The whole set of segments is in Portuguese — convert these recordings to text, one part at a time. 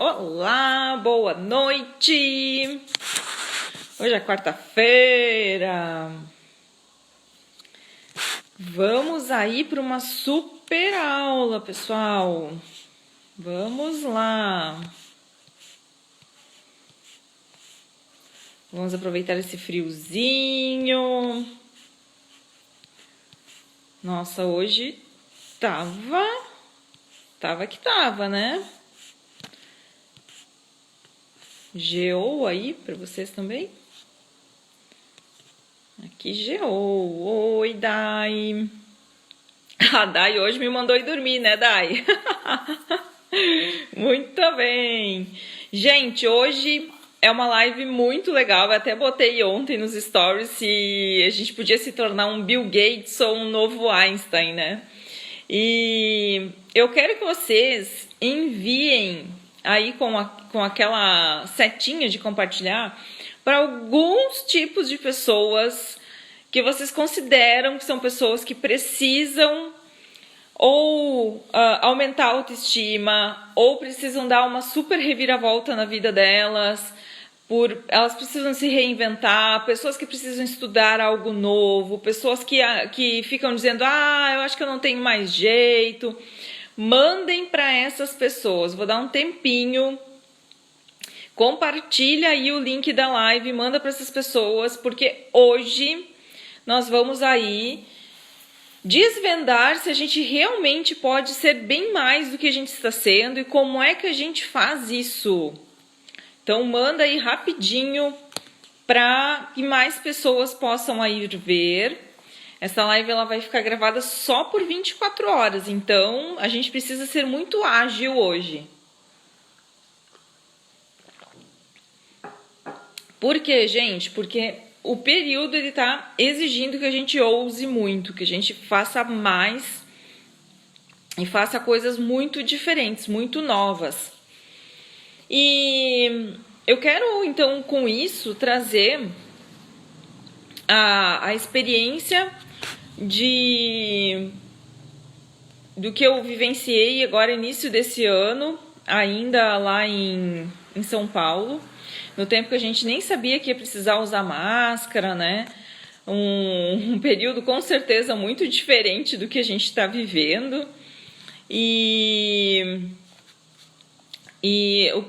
Olá, boa noite! Hoje é quarta-feira. Vamos aí para uma super aula, pessoal. Vamos lá. Vamos aproveitar esse friozinho. Nossa, hoje tava que tava, né? Geou aí para vocês também? Aqui geou. Oi, Dai. A Dai hoje me mandou ir dormir, né, Dai? Muito bem. Gente, hoje é uma live muito legal. Eu até botei ontem nos stories se a gente podia se tornar um Bill Gates ou um novo Einstein, né? E eu quero que vocês enviem aí com aquela setinha de compartilhar para alguns tipos de pessoas que vocês consideram que são pessoas que precisam ou aumentar a autoestima, ou precisam dar uma super reviravolta na vida delas, elas precisam se reinventar, pessoas que precisam estudar algo novo, pessoas que ficam dizendo, eu acho que eu não tenho mais jeito. Mandem para essas pessoas, vou dar um tempinho, compartilha aí o link da live, manda para essas pessoas, porque hoje nós vamos aí desvendar se a gente realmente pode ser bem mais do que a gente está sendo e como é que a gente faz isso. Então manda aí rapidinho para que mais pessoas possam aí ver. Essa live ela vai ficar gravada só por 24 horas, então a gente precisa ser muito ágil hoje. Por quê, gente? Porque o período ele tá exigindo que a gente ouse muito, que a gente faça mais e faça coisas muito diferentes, muito novas. E eu quero, então, com isso, trazer a experiência do que eu vivenciei agora início desse ano, ainda lá em São Paulo, no tempo que a gente nem sabia que ia precisar usar máscara, né? Um período com certeza muito diferente do que a gente está vivendo. E o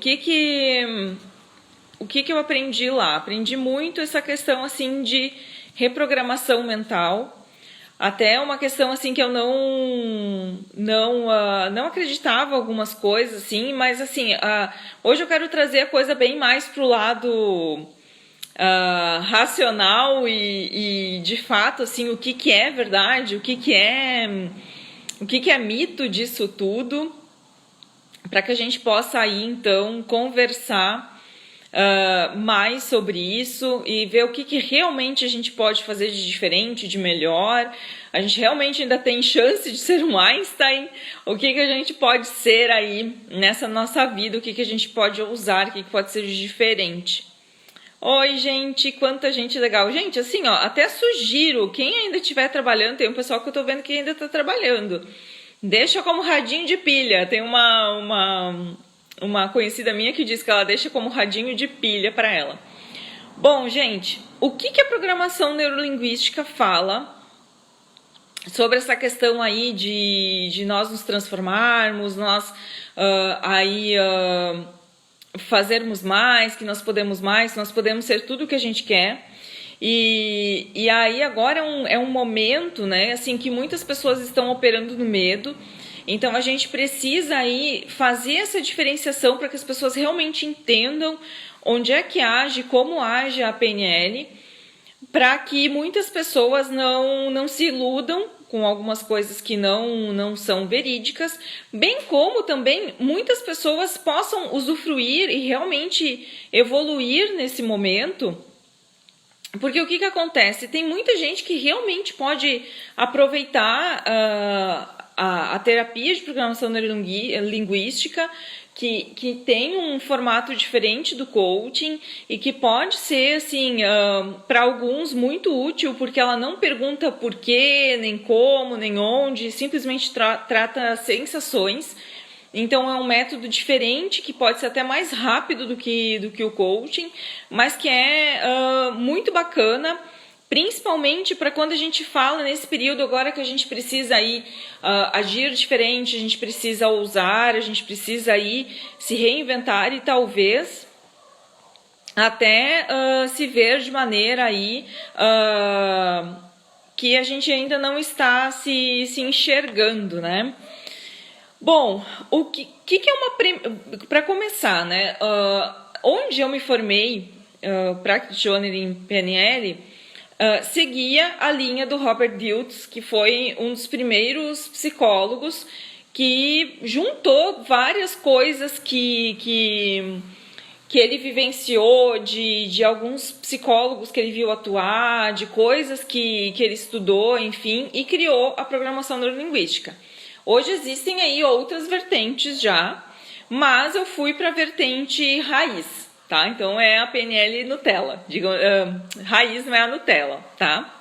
que eu aprendi lá? Aprendi muito essa questão assim de reprogramação mental. Até uma questão assim que eu não acreditava algumas coisas assim, mas assim, hoje eu quero trazer a coisa bem mais pro lado racional e de fato assim, o que é verdade, o que é mito disso tudo, para que a gente possa aí então conversar mais sobre isso e ver o que realmente a gente pode fazer de diferente, de melhor. A gente realmente ainda tem chance de ser um Einstein. O que a gente pode ser aí nessa nossa vida, o que a gente pode usar, o que pode ser de diferente. Oi, gente, quanta gente legal. Gente, assim, ó, até sugiro, quem ainda estiver trabalhando, tem um pessoal que eu tô vendo que ainda tá trabalhando, deixa como radinho de pilha. Tem uma conhecida minha que diz que ela deixa como radinho de pilha para ela. Bom, gente, o que a programação neurolinguística fala sobre essa questão aí de nós nos transformarmos, nós fazermos mais, que nós podemos mais, que nós podemos ser tudo o que a gente quer. E aí agora é um momento, né, assim, que muitas pessoas estão operando no medo. Então a gente precisa aí fazer essa diferenciação para que as pessoas realmente entendam onde é que age, como age a PNL, para que muitas pessoas não se iludam com algumas coisas que não são verídicas, bem como também muitas pessoas possam usufruir e realmente evoluir nesse momento. Porque o que acontece? Tem muita gente que realmente pode aproveitar a terapia de programação neurolinguística, que tem um formato diferente do coaching e que pode ser, assim, para alguns muito útil, porque ela não pergunta porquê, nem como, nem onde, simplesmente trata sensações Então é um método diferente, que pode ser até mais rápido do que o coaching, mas que é muito bacana, principalmente para quando a gente fala nesse período agora que a gente precisa aí agir diferente, a gente precisa ousar, a gente precisa aí se reinventar e talvez até se ver de maneira aí que a gente ainda não está se enxergando, né? Bom, o que é uma... Para começar, né? Onde eu me formei, Practitioner em PNL, seguia a linha do Robert Dilts, que foi um dos primeiros psicólogos que juntou várias coisas que ele vivenciou, de alguns psicólogos que ele viu atuar, de coisas que ele estudou, enfim, e criou a programação neurolinguística. Hoje existem aí outras vertentes já, mas eu fui para a vertente raiz, tá? Então é a PNL Nutella, raiz não é a Nutella, tá?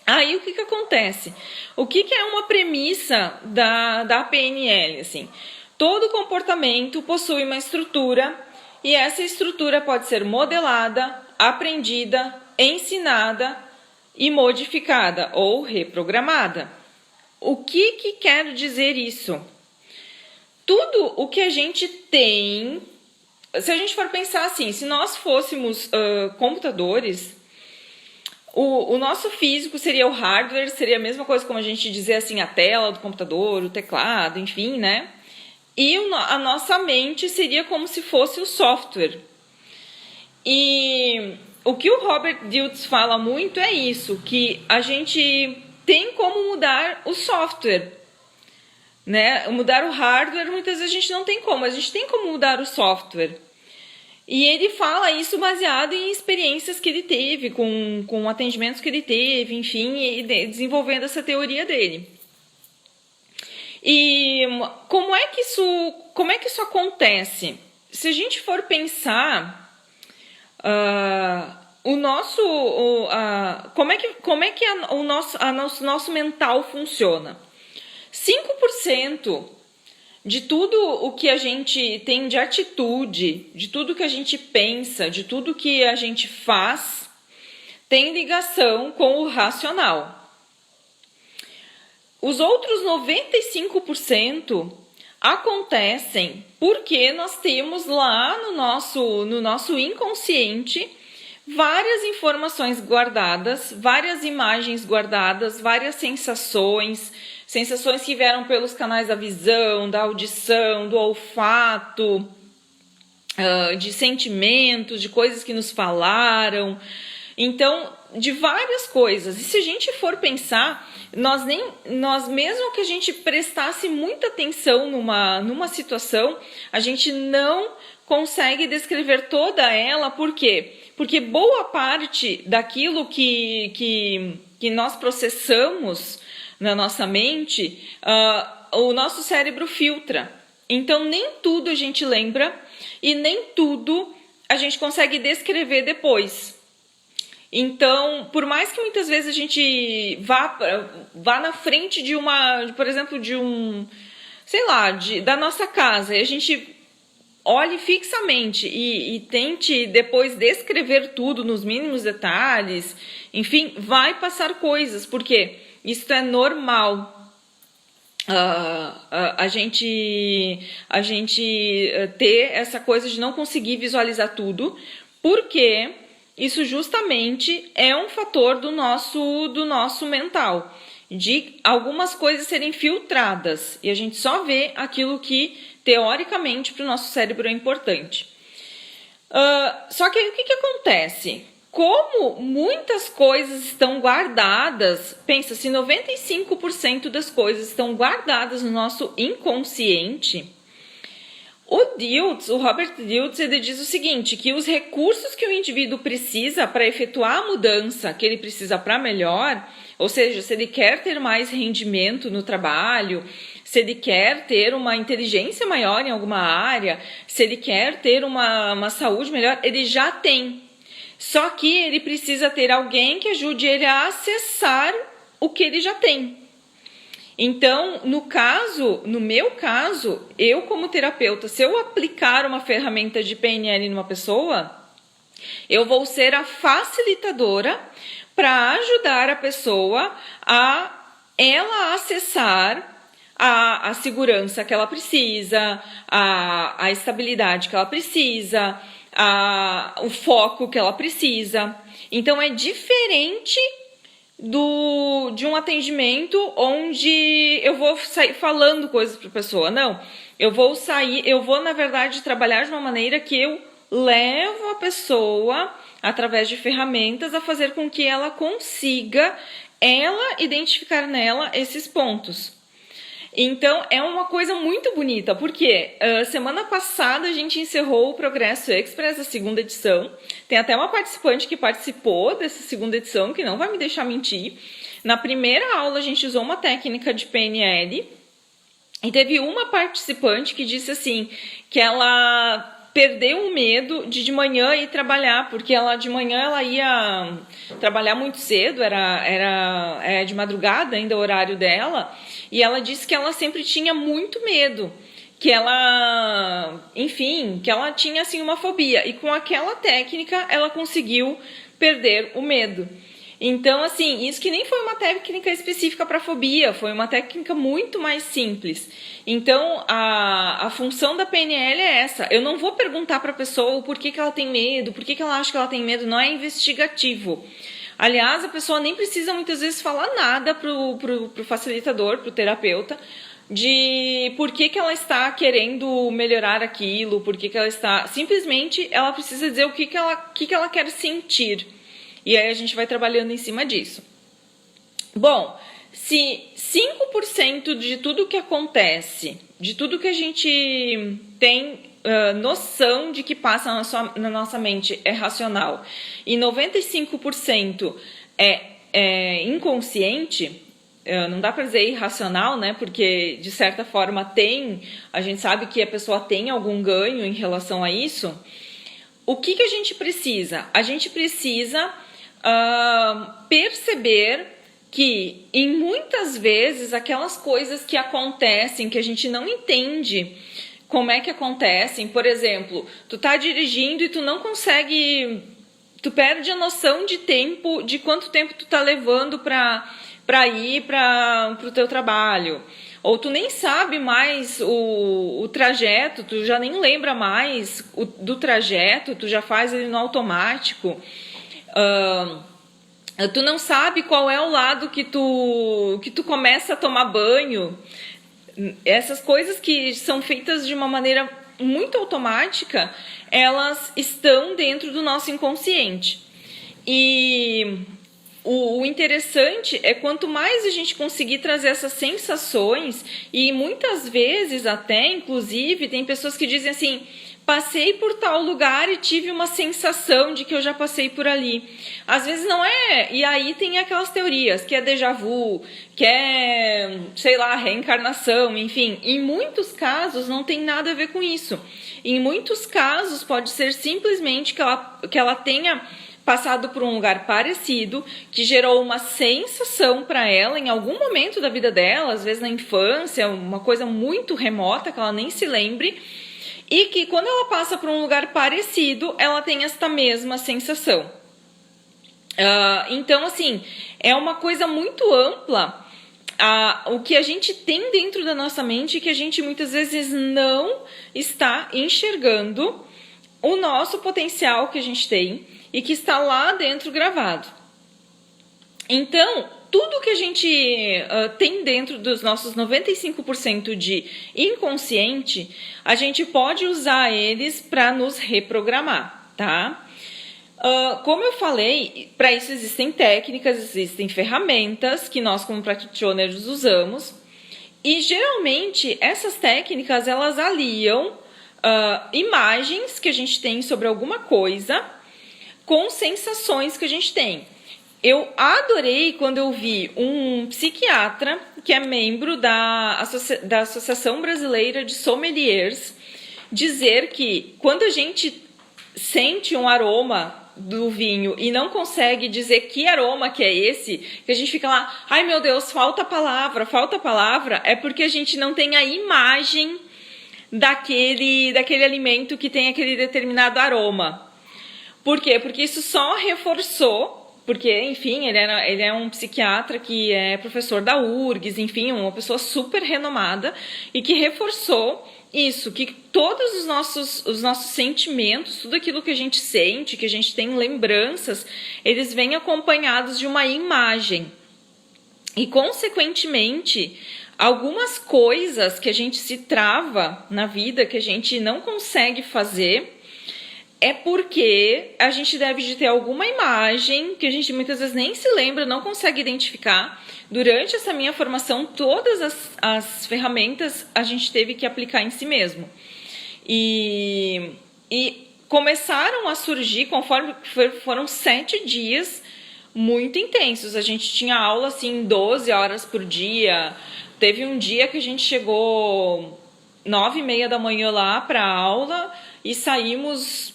Aí o que acontece? O que é uma premissa da PNL? Assim, todo comportamento possui uma estrutura e essa estrutura pode ser modelada, aprendida, ensinada e modificada ou reprogramada. O que quer dizer isso? Tudo o que a gente tem, se a gente for pensar assim, se nós fôssemos computadores, o nosso físico seria o hardware, seria a mesma coisa como a gente dizer assim, a tela do computador, o teclado, enfim, né? E a nossa mente seria como se fosse o software. E o que o Robert Dilts fala muito é isso, que a gente tem como mudar o software, né? Mudar o hardware, muitas vezes a gente não tem como, mas a gente tem como mudar o software. E ele fala isso baseado em experiências que ele teve, com atendimentos que ele teve, enfim, e desenvolvendo essa teoria dele. E como é que isso acontece? Se a gente for pensar, como é que o nosso mental funciona? 5% de tudo o que a gente tem de atitude, de tudo que a gente pensa, de tudo que a gente faz, tem ligação com o racional. Os outros 95% acontecem porque nós temos lá no nosso inconsciente várias informações guardadas, várias imagens guardadas, várias sensações que vieram pelos canais da visão, da audição, do olfato, de sentimentos, de coisas que nos falaram. Então, de várias coisas. E se a gente for pensar, nós mesmo que a gente prestasse muita atenção numa situação, a gente não consegue descrever toda ela. Por quê? Porque boa parte daquilo que nós processamos na nossa mente, o nosso cérebro filtra. Então, nem tudo a gente lembra e nem tudo a gente consegue descrever depois. Então, por mais que muitas vezes a gente vá na frente por exemplo, da nossa casa, e a gente olhe fixamente e tente depois descrever tudo nos mínimos detalhes, enfim, vai passar coisas, porque isso é normal. A gente ter essa coisa de não conseguir visualizar tudo, porque isso justamente é um fator do nosso mental, de algumas coisas serem filtradas e a gente só vê aquilo que teoricamente para o nosso cérebro é importante. Só que aí o que acontece? Como muitas coisas estão guardadas, pensa, se 95% das coisas estão guardadas no nosso inconsciente, o Robert Dilts, ele diz o seguinte, que os recursos que o indivíduo precisa para efetuar a mudança que ele precisa para melhor, ou seja, se ele quer ter mais rendimento no trabalho, se ele quer ter uma inteligência maior em alguma área, se ele quer ter uma saúde melhor, ele já tem. Só que ele precisa ter alguém que ajude ele a acessar o que ele já tem. Então, no meu caso, eu como terapeuta, se eu aplicar uma ferramenta de PNL numa pessoa, eu vou ser a facilitadora para ajudar a pessoa a ela acessar a segurança que ela precisa, a estabilidade que ela precisa, o foco que ela precisa. Então é diferente de um atendimento onde eu vou sair falando coisas para a pessoa. Não, eu vou na verdade trabalhar de uma maneira que eu levo a pessoa, através de ferramentas, a fazer com que ela consiga identificar nela esses pontos. Então, é uma coisa muito bonita, porque semana passada a gente encerrou o Progresso Express, a segunda edição. Tem até uma participante que participou dessa segunda edição, que não vai me deixar mentir. Na primeira aula, a gente usou uma técnica de PNL, e teve uma participante que disse assim, que ela perdeu o medo de manhã ir trabalhar, porque de manhã ela ia trabalhar muito cedo, era de madrugada ainda o horário dela, e ela disse que ela sempre tinha muito medo, que ela tinha assim uma fobia, e com aquela técnica ela conseguiu perder o medo. Então, assim, isso que nem foi uma técnica específica para fobia, foi uma técnica muito mais simples. Então, a função da PNL é essa. Eu não vou perguntar para a pessoa o porquê que ela tem medo, por que ela acha que ela tem medo, não é investigativo. Aliás, a pessoa nem precisa muitas vezes falar nada pro facilitador, pro terapeuta, de por que ela está querendo melhorar aquilo, por que ela está... Simplesmente, ela precisa dizer o que ela quer sentir. E aí a gente vai trabalhando em cima disso. Bom, se 5% de tudo que acontece, de tudo que a gente tem noção de que passa na nossa mente é racional, e 95% é inconsciente, não dá para dizer irracional, né? Porque de certa forma a gente sabe que a pessoa tem algum ganho em relação a isso. O que a gente precisa? A gente precisa perceber que em muitas vezes aquelas coisas que acontecem, que a gente não entende como é que acontecem, por exemplo, tu tá dirigindo e tu não consegue, tu perde a noção de tempo, de quanto tempo tu tá levando para ir para o teu trabalho, ou tu nem sabe mais o trajeto, tu já nem lembra mais do trajeto, tu já faz ele no automático. Tu não sabe qual é o lado que tu começa a tomar banho. Essas coisas que são feitas de uma maneira muito automática, elas estão dentro do nosso inconsciente. E o interessante é quanto mais a gente conseguir trazer essas sensações, e muitas vezes até, inclusive, tem pessoas que dizem assim, passei por tal lugar e tive uma sensação de que eu já passei por ali. Às vezes não é, e aí tem aquelas teorias, que é déjà vu, que é, sei lá, reencarnação, enfim. Em muitos casos não tem nada a ver com isso. Em muitos casos pode ser simplesmente que ela tenha passado por um lugar parecido, que gerou uma sensação para ela em algum momento da vida dela, às vezes na infância, uma coisa muito remota que ela nem se lembre, e que quando ela passa por um lugar parecido, ela tem esta mesma sensação. Então, assim, é uma coisa muito ampla o que a gente tem dentro da nossa mente, que a gente muitas vezes não está enxergando o nosso potencial que a gente tem e que está lá dentro gravado. Então, tudo que a gente tem dentro dos nossos 95% de inconsciente, a gente pode usar eles para nos reprogramar, tá? Como eu falei, para isso existem técnicas, existem ferramentas que nós como practitioners usamos, e geralmente essas técnicas elas aliam imagens que a gente tem sobre alguma coisa com sensações que a gente tem. Eu adorei quando eu vi um psiquiatra que é membro da Associação Brasileira de Sommeliers dizer que quando a gente sente um aroma do vinho e não consegue dizer que aroma que é esse, que a gente fica lá, ai meu Deus, falta palavra, é porque a gente não tem a imagem daquele alimento que tem aquele determinado aroma. Por quê? Porque isso só reforçou, porque, enfim, ele é um psiquiatra que é professor da URGS, enfim, uma pessoa super renomada, e que reforçou isso, que todos os nossos sentimentos, tudo aquilo que a gente sente, que a gente tem lembranças, eles vêm acompanhados de uma imagem. E, consequentemente, algumas coisas que a gente se trava na vida, que a gente não consegue fazer, é porque a gente deve de ter alguma imagem que a gente muitas vezes nem se lembra, não consegue identificar. Durante essa minha formação, todas as ferramentas a gente teve que aplicar em si mesmo. E começaram a surgir, conforme foram 7 dias muito intensos. A gente tinha aula assim 12 horas por dia. Teve um dia que a gente chegou 9h30 da manhã lá para a aula e saímos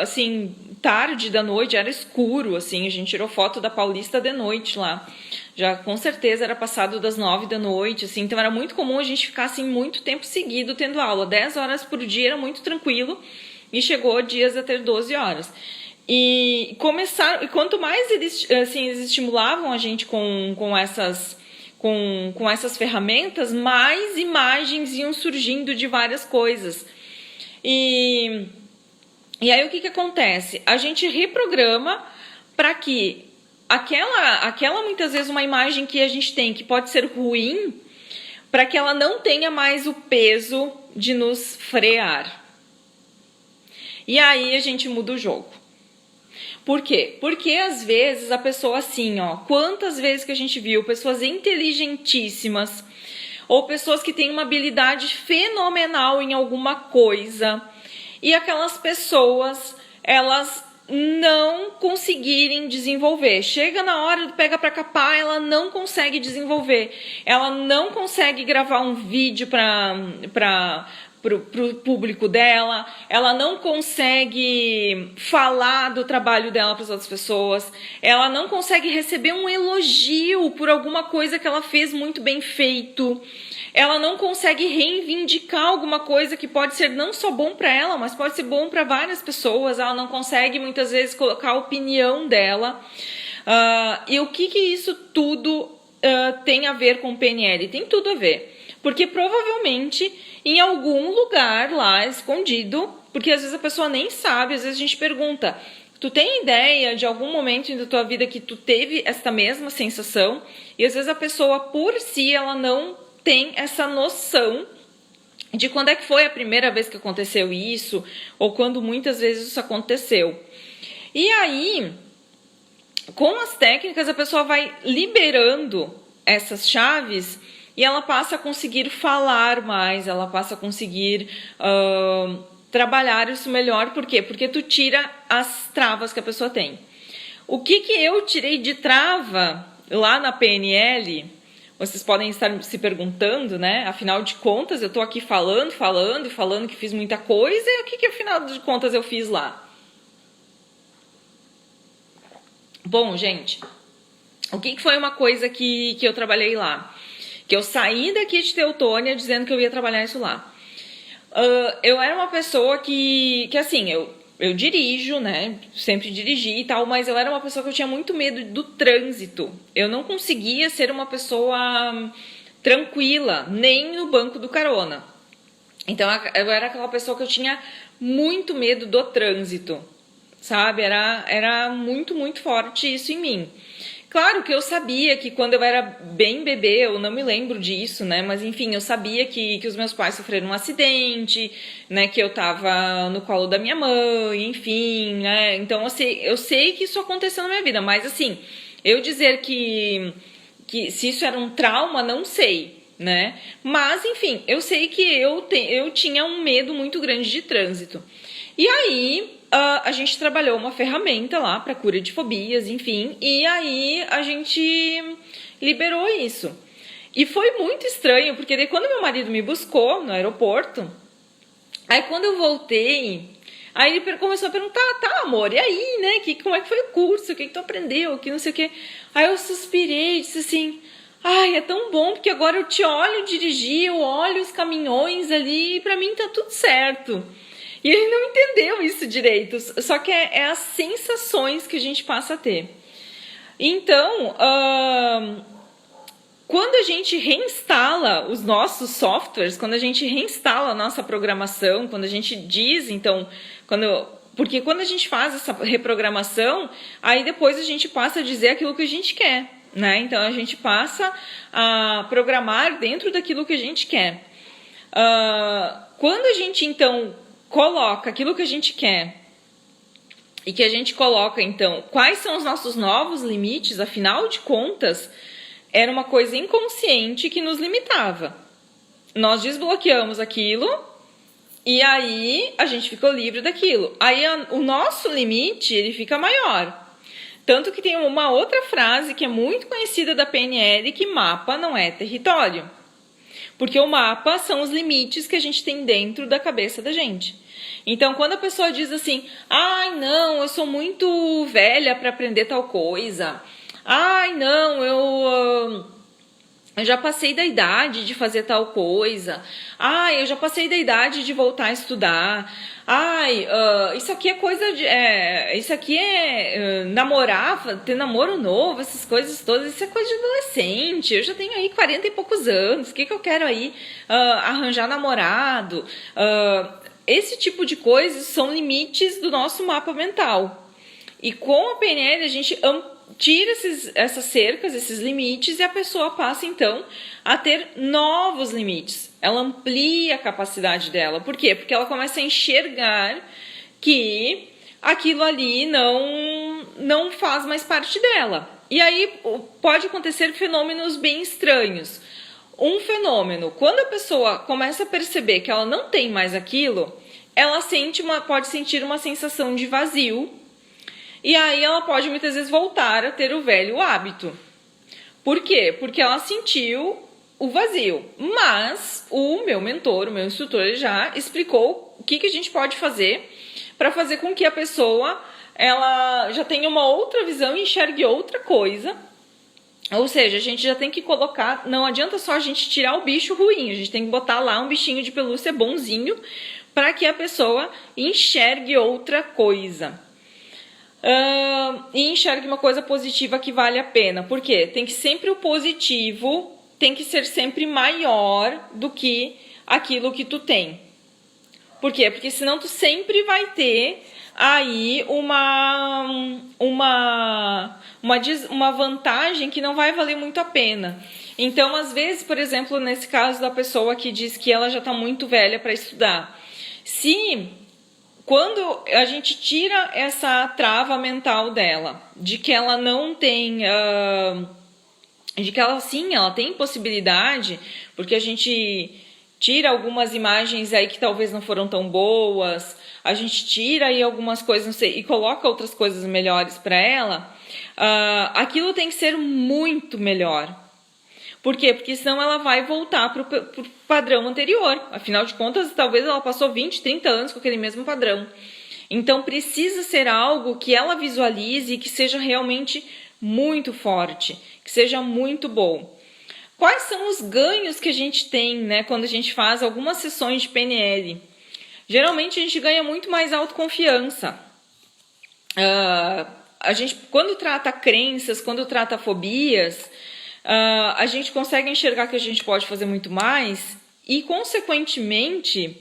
assim tarde da noite, era escuro, assim, a gente tirou foto da Paulista de noite lá. Já com certeza era passado das 9 da noite, assim, então era muito comum a gente ficar assim muito tempo seguido tendo aula. 10 horas por dia era muito tranquilo e chegou dias a ter 12 horas. E começaram, e quanto mais eles estimulavam a gente com essas ferramentas, mais imagens iam surgindo de várias coisas. E aí o que acontece? A gente reprograma para que aquela muitas vezes uma imagem que a gente tem que pode ser ruim, para que ela não tenha mais o peso de nos frear. E aí a gente muda o jogo. Por quê? Porque às vezes a pessoa assim, ó, quantas vezes que a gente viu pessoas inteligentíssimas ou pessoas que têm uma habilidade fenomenal em alguma coisa e aquelas pessoas, elas não conseguirem desenvolver. Chega na hora do pega para capar, ela não consegue desenvolver. Ela não consegue gravar um vídeo para o público dela, ela não consegue falar do trabalho dela para as outras pessoas, ela não consegue receber um elogio por alguma coisa que ela fez muito bem feito, ela não consegue reivindicar alguma coisa que pode ser não só bom para ela, mas pode ser bom para várias pessoas, ela não consegue muitas vezes colocar a opinião dela. E o que isso tudo tem a ver com o PNL? Tem tudo a ver, porque provavelmente em algum lugar lá escondido, porque às vezes a pessoa nem sabe, às vezes a gente pergunta, tu tem ideia de algum momento da tua vida que tu teve esta mesma sensação? E às vezes a pessoa por si, ela não tem essa noção de quando é que foi a primeira vez que aconteceu isso, ou quando muitas vezes isso aconteceu. E aí, com as técnicas, a pessoa vai liberando essas chaves e ela passa a conseguir falar mais, ela passa a conseguir trabalhar isso melhor. Por quê? Porque tu tira as travas que a pessoa tem. O que eu tirei de trava lá na PNL, vocês podem estar se perguntando, né? Afinal de contas, eu tô aqui falando que fiz muita coisa, e o que afinal de contas eu fiz lá? Bom, gente, o que foi uma coisa que eu trabalhei lá? Que eu saí daqui de Teutônia dizendo que eu ia trabalhar isso lá. Eu era uma pessoa que assim, eu dirijo, né? Sempre dirigi e tal, mas eu era uma pessoa que eu tinha muito medo do trânsito. Eu não conseguia ser uma pessoa tranquila, nem no banco do carona. Então, eu era aquela pessoa que eu tinha muito medo do trânsito, sabe? Era muito, muito forte isso em mim. Claro que eu sabia que quando eu era bem bebê, eu não me lembro disso, né? Mas enfim, eu sabia que os meus pais sofreram um acidente, né? Que eu tava no colo da minha mãe, enfim, né? Então eu sei que isso aconteceu na minha vida, mas assim, eu dizer que se isso era um trauma, não sei, né? Mas enfim, eu sei que eu tinha um medo muito grande de trânsito. E aí a gente trabalhou uma ferramenta lá para cura de fobias, enfim, e aí a gente liberou isso. E foi muito estranho, porque daí quando meu marido me buscou no aeroporto, aí quando eu voltei, Aí ele começou a perguntar, tá, amor, e aí, né? Como é que foi o curso? O que tu aprendeu? Que não sei o quê. Aí eu suspirei e disse assim, ai, é tão bom, porque agora eu te olho dirigir, eu olho os caminhões ali e pra mim tá tudo certo. E ele não entendeu isso direito, só que é as sensações que a gente passa a ter. Então, quando a gente reinstala os nossos softwares, quando a gente reinstala a nossa programação, quando a gente diz, então, porque quando a gente faz essa reprogramação, aí depois a gente passa a dizer aquilo que a gente quer, né? Então a gente passa a programar dentro daquilo que a gente quer. Quando a gente então coloca aquilo que a gente quer e que a gente coloca então quais são os nossos novos limites, afinal de contas, era uma coisa inconsciente que nos limitava. Nós desbloqueamos aquilo e aí a gente ficou livre daquilo. Aí o nosso limite ele fica maior. Tanto que tem uma outra frase que é muito conhecida da PNL, que mapa não é território. Porque o mapa são os limites que a gente tem dentro da cabeça da gente. Então, quando a pessoa diz assim, ai, não, eu sou muito velha para aprender tal coisa. Ai, não, eu já passei da idade de fazer tal coisa. Ai, eu já passei da idade de voltar a estudar. Ai, isso aqui é coisa de... isso aqui é namorar, ter namoro novo, essas coisas todas. Isso é coisa de adolescente. Eu já tenho aí 40 e poucos anos. O que eu quero aí? Arranjar namorado. Esse tipo de coisas são limites do nosso mapa mental. E com a PNL a gente tira essas cercas, esses limites, e a pessoa passa então a ter novos limites. Ela amplia a capacidade dela. Por quê? Porque ela começa a enxergar que aquilo ali não faz mais parte dela. E aí pode acontecer fenômenos bem estranhos. Um fenômeno, quando a pessoa começa a perceber que ela não tem mais aquilo, ela pode sentir uma sensação de vazio. E aí ela pode muitas vezes voltar a ter o velho hábito. Por quê? Porque ela sentiu o vazio. Mas o meu mentor, o meu instrutor, ele já explicou o que a gente pode fazer para fazer com que a pessoa ela já tenha uma outra visão e enxergue outra coisa. Ou seja, a gente já tem que colocar... Não adianta só a gente tirar o bicho ruim. A gente tem que botar lá um bichinho de pelúcia bonzinho para que a pessoa enxergue outra coisa. E enxergue uma coisa positiva que vale a pena. Por quê? Tem que sempre o positivo tem que ser sempre maior do que aquilo que tu tem. Por quê? Porque senão tu sempre vai ter aí uma vantagem que não vai valer muito a pena. Então, às vezes, por exemplo, nesse caso da pessoa que diz que ela já está muito velha para estudar, quando a gente tira essa trava mental dela, de que ela não tem, de que ela sim, ela tem possibilidade, porque a gente tira algumas imagens aí que talvez não foram tão boas, a gente tira aí algumas coisas, não sei, e coloca outras coisas melhores para ela, aquilo tem que ser muito melhor. Por quê? Porque senão ela vai voltar para o padrão anterior. Afinal de contas, talvez ela passou 20, 30 anos com aquele mesmo padrão. Então, precisa ser algo que ela visualize e que seja realmente muito forte, que seja muito bom. Quais são os ganhos que a gente tem, né, quando a gente faz algumas sessões de PNL? Geralmente, a gente ganha muito mais autoconfiança. A gente, quando trata crenças, quando trata fobias... a gente consegue enxergar que a gente pode fazer muito mais e, consequentemente,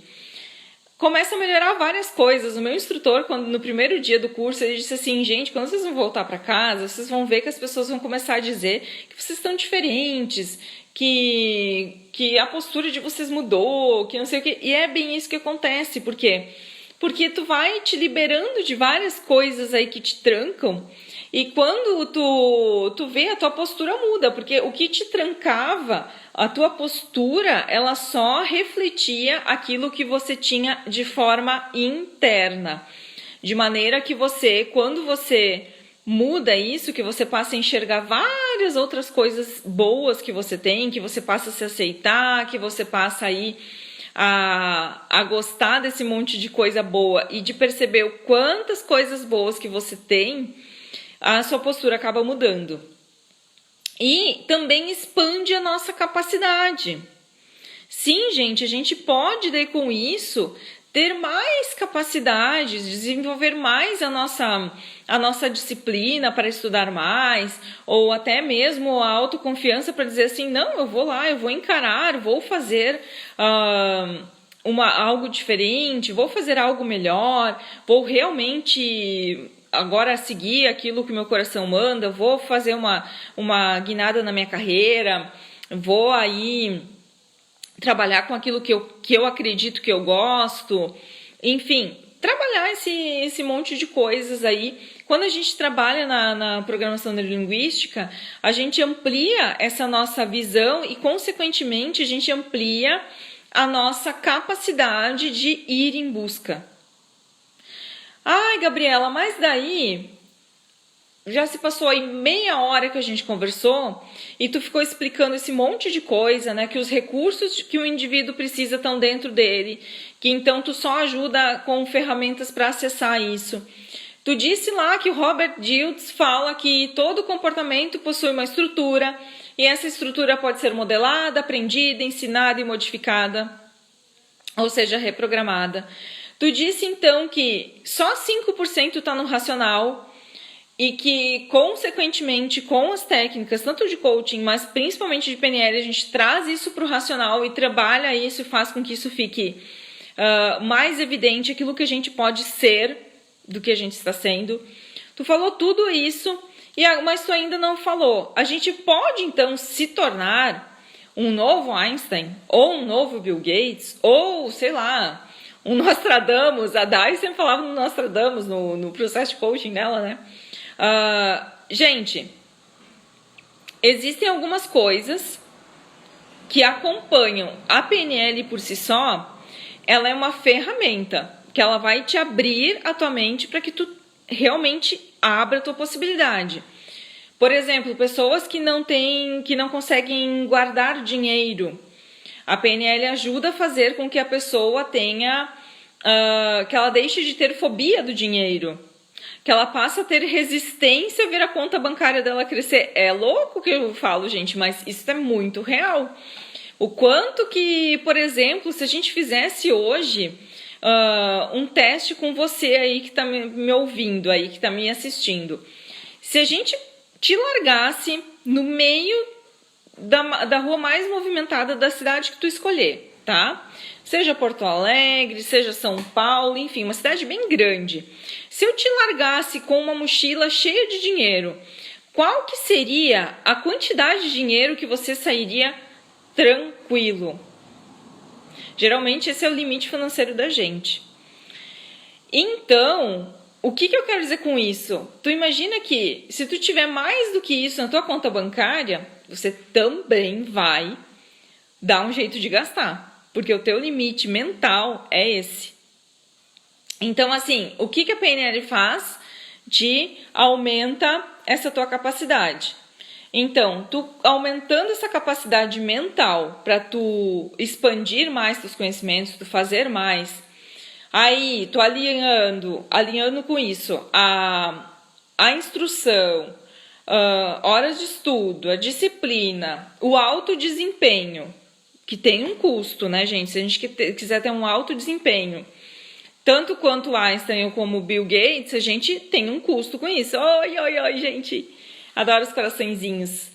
começa a melhorar várias coisas. O meu instrutor, no primeiro dia do curso, ele disse assim, gente, quando vocês vão voltar para casa, vocês vão ver que as pessoas vão começar a dizer que vocês estão diferentes, que a postura de vocês mudou, que não sei o quê. E é bem isso que acontece. Por quê? Porque tu vai te liberando de várias coisas aí que te trancam. E quando tu vê, a tua postura muda, porque o que te trancava, a tua postura, ela só refletia aquilo que você tinha de forma interna. De maneira que quando você muda isso, que você passa a enxergar várias outras coisas boas que você tem, que você passa a se aceitar, que você passa aí a gostar desse monte de coisa boa e de perceber o quantas coisas boas que você tem, a sua postura acaba mudando. E também expande a nossa capacidade. Sim, gente, a gente pode, daí, com isso, ter mais capacidades, desenvolver mais a nossa disciplina para estudar mais, ou até mesmo a autoconfiança para dizer assim, não, eu vou lá, eu vou encarar, vou fazer algo diferente, vou fazer algo melhor, vou realmente agora seguir aquilo que meu coração manda, vou fazer uma guinada na minha carreira, vou aí trabalhar com aquilo que eu acredito que eu gosto, enfim, trabalhar esse monte de coisas aí. Quando a gente trabalha na programação neurolinguística, a gente amplia essa nossa visão e, consequentemente, a gente amplia a nossa capacidade de ir em busca. Ai, Gabriela, mas daí já se passou aí meia hora que a gente conversou e tu ficou explicando esse monte de coisa, né? Que os recursos que o indivíduo precisa estão dentro dele, que então tu só ajuda com ferramentas para acessar isso. Tu disse lá que o Robert Dilts fala que todo comportamento possui uma estrutura e essa estrutura pode ser modelada, aprendida, ensinada e modificada, ou seja, reprogramada. Tu disse então que só 5% está no racional e que, consequentemente, com as técnicas, tanto de coaching, mas principalmente de PNL, a gente traz isso para o racional e trabalha isso e faz com que isso fique mais evidente aquilo que a gente pode ser do que a gente está sendo. Tu falou tudo isso, mas tu ainda não falou. A gente pode, então, se tornar um novo Einstein, ou um novo Bill Gates, ou, sei lá, um Nostradamus. A Dai sempre falava no Nostradamus, no processo de coaching dela, né? Gente, existem algumas coisas que acompanham a PNL por si só. Ela é uma ferramenta que ela vai te abrir a tua mente para que tu realmente abra a tua possibilidade. Por exemplo, pessoas que não conseguem guardar dinheiro. A PNL ajuda a fazer com que a pessoa tenha, que ela deixe de ter fobia do dinheiro, que ela passe a ter resistência a ver a conta bancária dela crescer. É louco que eu falo, gente, mas isso é muito real. O quanto que, por exemplo, se a gente fizesse hoje um teste com você aí que está me ouvindo, aí que está me assistindo, se a gente te largasse no meio da rua mais movimentada da cidade que tu escolher, tá? Seja Porto Alegre, seja São Paulo, enfim, uma cidade bem grande. Se eu te largasse com uma mochila cheia de dinheiro, qual que seria a quantidade de dinheiro que você sairia tranquilo? Geralmente esse é o limite financeiro da gente. Então, o que eu quero dizer com isso? Tu imagina que se tu tiver mais do que isso na tua conta bancária, você também vai dar um jeito de gastar, porque o teu limite mental é esse. Então, assim, o que a PNL faz? Te aumenta essa tua capacidade. Então, tu aumentando essa capacidade mental para tu expandir mais teus conhecimentos, tu fazer mais, aí tu alinhando com isso a instrução, horas de estudo, a disciplina, o alto desempenho, que tem um custo, né, gente? Se a gente quiser ter um alto desempenho, tanto quanto Einstein ou como Bill Gates, a gente tem um custo com isso. Oi, gente. Adoro os coraçõezinhos.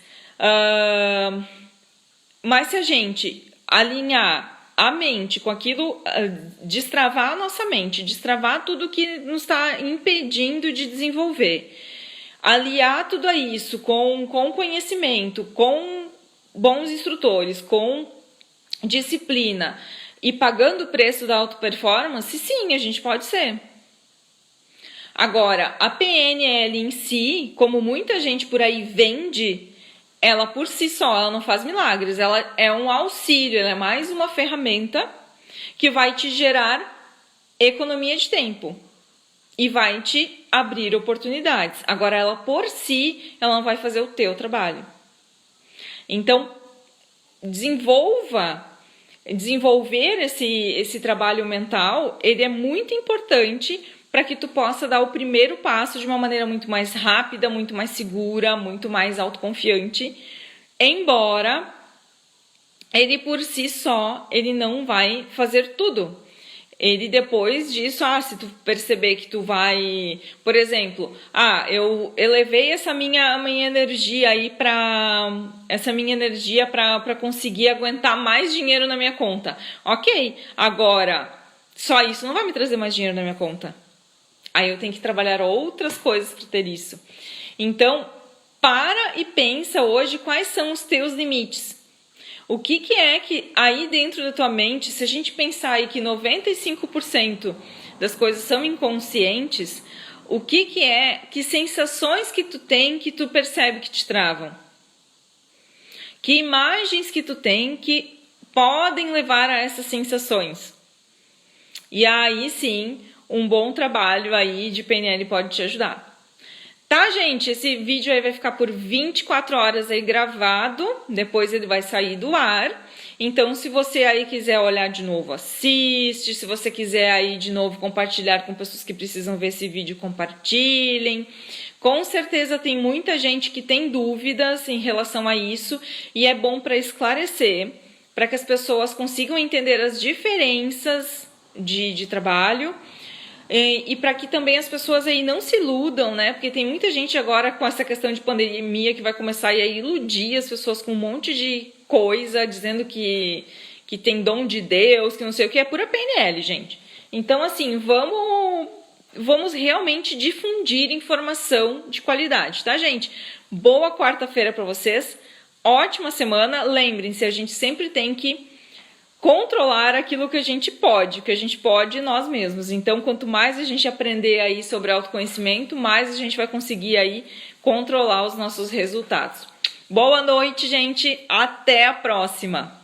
Mas se a gente alinhar a mente com aquilo, destravar a nossa mente, destravar tudo que nos está impedindo de desenvolver, aliar tudo a isso com conhecimento, com bons instrutores, com disciplina e pagando o preço da auto-performance, sim, a gente pode ser. Agora, a PNL em si, como muita gente por aí vende, ela por si só, ela não faz milagres, ela é um auxílio, ela é mais uma ferramenta que vai te gerar economia de tempo e vai te abrir oportunidades. Agora, ela por si, ela não vai fazer o teu trabalho. Então, desenvolva desenvolver esse trabalho mental, ele é muito importante para que tu possa dar o primeiro passo de uma maneira muito mais rápida, muito mais segura, muito mais autoconfiante, embora ele por si só, ele não vai fazer tudo. Ele depois disso, se tu perceber que tu vai, por exemplo, eu elevei essa minha energia aí para conseguir aguentar mais dinheiro na minha conta. Ok, agora só isso não vai me trazer mais dinheiro na minha conta. Aí eu tenho que trabalhar outras coisas para ter isso. Então, para e pensa hoje quais são os teus limites. O que é que aí dentro da tua mente, se a gente pensar aí que 95% das coisas são inconscientes, o que sensações que tu tem que tu percebe que te travam? Que imagens que tu tem que podem levar a essas sensações? E aí sim, um bom trabalho aí de PNL pode te ajudar. Tá, gente? Esse vídeo aí vai ficar por 24 horas aí gravado, depois ele vai sair do ar. Então, se você aí quiser olhar de novo, assiste. Se você quiser aí de novo compartilhar com pessoas que precisam ver esse vídeo, compartilhem. Com certeza tem muita gente que tem dúvidas em relação a isso e é bom para esclarecer, para que as pessoas consigam entender as diferenças de trabalho. E para que também as pessoas aí não se iludam, né? Porque tem muita gente agora com essa questão de pandemia que vai começar a iludir as pessoas com um monte de coisa, dizendo que tem dom de Deus, que não sei o que, é pura PNL, gente. Então, assim, vamos realmente difundir informação de qualidade, tá, gente? Boa quarta-feira para vocês, ótima semana. Lembrem-se, a gente sempre tem que controlar aquilo que a gente pode nós mesmos. Então, quanto mais a gente aprender aí sobre autoconhecimento, mais a gente vai conseguir aí controlar os nossos resultados. Boa noite, gente. Até a próxima.